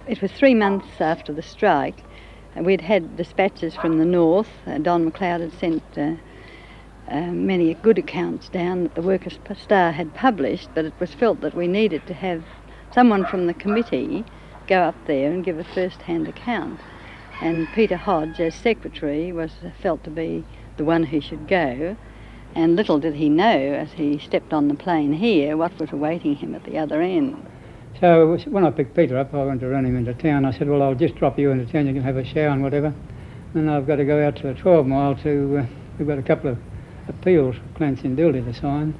it was 3 months after the strike. We'd had dispatches from the north. Don McLeod had sent many good accounts down that the Workers' Star had published, but it was felt that we needed to have someone from the committee go up there and give a first-hand account. And Peter Hodge, as secretary, was felt to be the one who should go. And little did he know, as he stepped on the plane here, what was awaiting him at the other end. So when I picked Peter up, I went to run him into town. I said, well, I'll just drop you into town, you can have a shower and whatever. And I've got to go out to the 12 Mile to, we've got a couple of appeals for Clancy and Dildy to sign.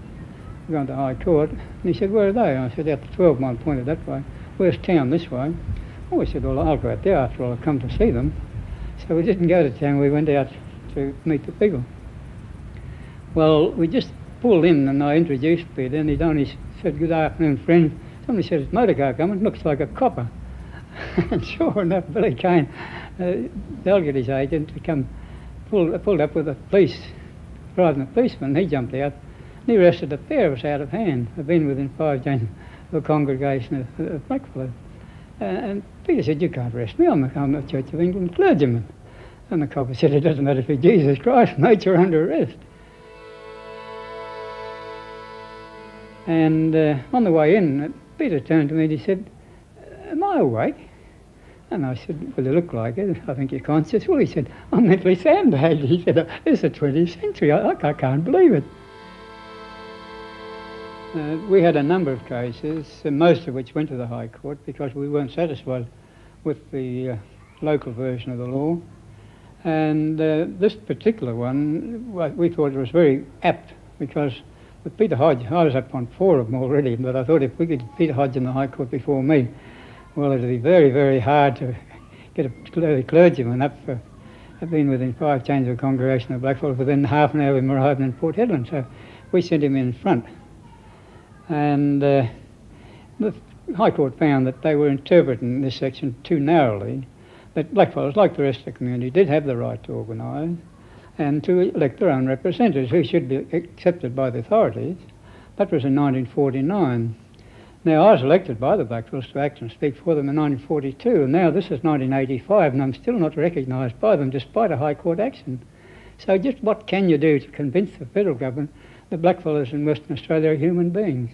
We're going to High Court. And he said, where are they? And I said, out the 12 Mile, pointed that way. Where's town this way? Oh, he said, well, I'll go out there after all, I've come to see them. So we didn't go to town, we went out to meet the people. Well, we just pulled in and I introduced Peter and he'd only said, good afternoon, friend. Somebody said, it's a motor car coming, looks like a copper. And sure enough, Billy Kane, delegate his agent, to come, pulled up with the police, driving the policeman, he jumped out and he arrested a pair of us out of hand. I've been within 5 days of a congregation of blackfellows. And Peter said, you can't arrest me, I'm a Church of England clergyman. And the copper said, it doesn't matter if you're Jesus Christ, mate, you're under arrest. And on the way in, Peter turned to me and he said, am I awake? And I said, well, you look like it, I think you're conscious. Well, he said, I'm mentally sandbagged. He said, it's the 20th century, I can't believe it. We had a number of cases, most of which went to the High Court because we weren't satisfied with the local version of the law. And this particular one, we thought it was very apt because with Peter Hodge, I was up on 4 of them already, but I thought if we could get Peter Hodge in the High Court before me, well, it'd be very, very hard to get a clergyman up for, I've been within 5 chains of a congregation of blackfellows within half an hour of him arriving in Port Hedland, so we sent him in front. And the High Court found that they were interpreting this section too narrowly, that blackfellows, like the rest of the community, did have the right to organise and to elect their own representatives who should be accepted by the authorities. That was in 1949. Now, I was elected by the blackfellows to act and speak for them in 1942, and now this is 1985, and I'm still not recognised by them despite a High Court action. So just what can you do to convince the federal government that blackfellows in Western Australia are human beings?